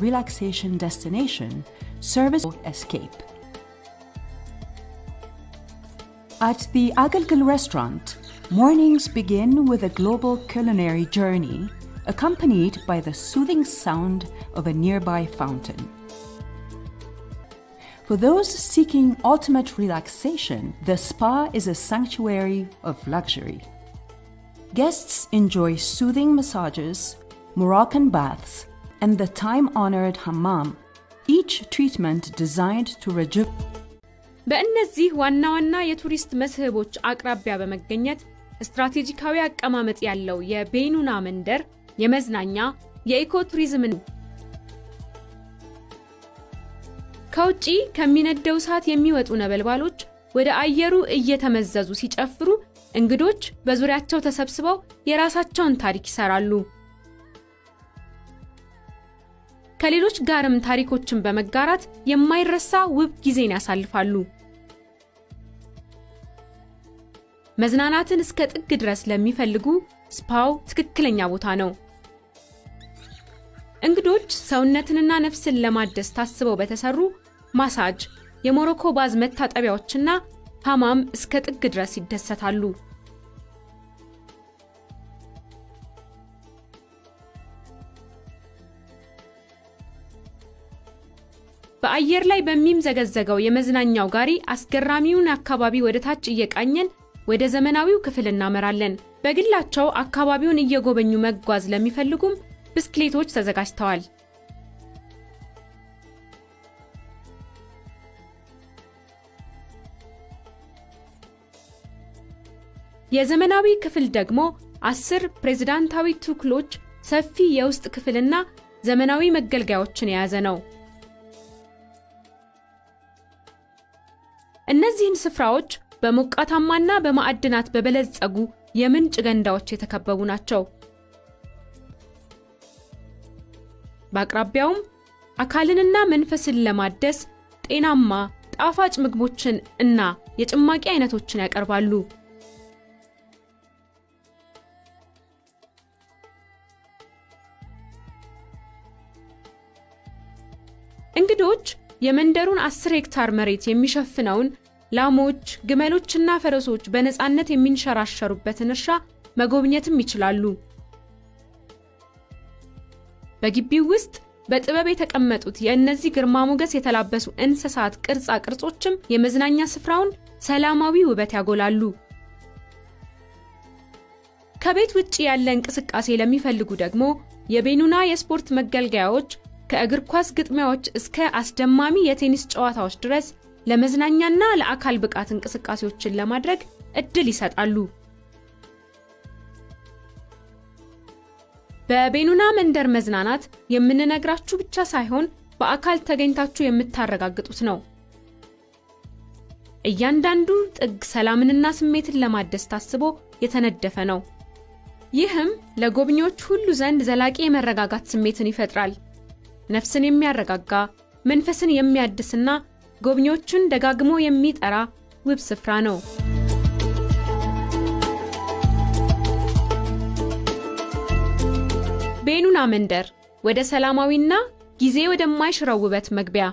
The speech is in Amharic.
relaxation destination, service escape. At the Agalgal restaurant, mornings begin with a global culinary journey, accompanied by the soothing sound of a nearby fountain. For those seeking ultimate relaxation, the spa is a sanctuary of luxury. Guests enjoy soothing massages, Moroccan baths, and the time-honored hammam, each treatment designed to rejuvenate. በእነዚህ ዋና ዋና የቱሪስት መስህቦች አቅራቢያ በመገኘት ስትራቴጂካዊ አቀማመጥ ያለው የቤኑና መንደር የመዝናኛ የኢኮቱሪዝምን ከውጪ ከሚነደው ሰዓት የሚወጡ ነበልባሎች ወደ አየሩ እየተመዘዙ ሲጨፍሩ እንግዶች በዙሪያቸው ተሰብስበው የራሳቸውን ታሪክ ይሰራሉ። ከሌሎች ጋርም ታሪኮችን በመጋራት የማይረሳ ውብ ጊዜን ያሳልፋሉ። መዝናናትን እስከ ጥግ ድረስ ለሚፈልጉ ስፓው ትክክለኛ ቦታ ነው። እንግዶች ሰውነትንና ነፍስን ለማደስ ታስበው በተሰሩ ማሳጅ፣ የሞሮኮ ባዝ መታጠቢያዎችና ሃማም እስከ ጥግ ድረስ ይደሰታሉ። በአየር ላይ በሚምዘገዘገው የመዝናኛው ጋሪ አስገራሚውን አካባቢ ወደ ታች እየቃኘን ወደ ዘመናዊው ክፍል እናመራለን። በግላቸው አካባቢውን እየጎበኙ መጓዝ ለሚፈልጉም ብስክሌቶች ተዘጋጅተዋል። የዘመናዊ ክፍል ደግሞ 10 ፕሬዝዳንታዊ ቱክሎች፣ ሰፊ የውስጥ ክፍልና ዘመናዊ መገልገያዎችን የያዘ ነው። እነዚህን ስፍራዎች በሞቃታማና በማዕድናት በበለጸጉ የምንጭ ገንዳዎች የተከበቡ ናቸው። በአቅራቢያውም አካልንና መንፈስን ለማደስ ጤናማ ጣፋጭ ምግቦችን እና የጭማቂ አይነቶችን ያቀርባሉ። እንግዶች የመንደሩን 10 ሄክታር መሬት የሚሸፍነውን ላሞች፣ ግመሎችና ፈረሶች በነፃነት የሚንሸራሸሩበትን እርሻ መጎብኘትም ይችላሉ። በግቢው ውስጥ በጥበብ የተቀመጡት የእነዚህ ግርማ ሞገስ የተላበሱ እንስሳት ቅርጻ ቅርጾችም የመዝናኛ ስፍራውን ሰላማዊ ውበት ያጎላሉ። ከቤት ውጪ ያለ እንቅስቃሴ ለሚፈልጉ ደግሞ የቤኑና የስፖርት መገልገያዎች ከእግር ኳስ ግጥሚያዎች እስከ አስደማሚ የቴኒስ ጨዋታዎች ድረስ ለመዝናኛና ለአካል ብቃት እንቅስቃሴዎችን ለማድረግ እድል ይሰጣሉ። በቤኑና መንደር መዝናናት የምንነግራችሁ ብቻ ሳይሆን በአካል ተገኝታችሁ የምታረጋግጡት ነው። እያንዳንዱ ጥግ ሰላምንና ስሜትን ለማደስ ታስቦ የተነደፈ ነው። ይህም ለጎብኚዎች ሁሉ ዘንድ ዘላቂ የመረጋጋት ስሜትን ይፈጥራል። ነፍስን የሚያረጋጋ፣ መንፈስን የሚያድስና ጎብኚዎችን ደጋግሞ የሚጠራ ውብ ስፍራ ነው። ቤኑና መንደር ወደ ሰላማዊና ጊዜ ወደማይሽረው ውበት መግቢያ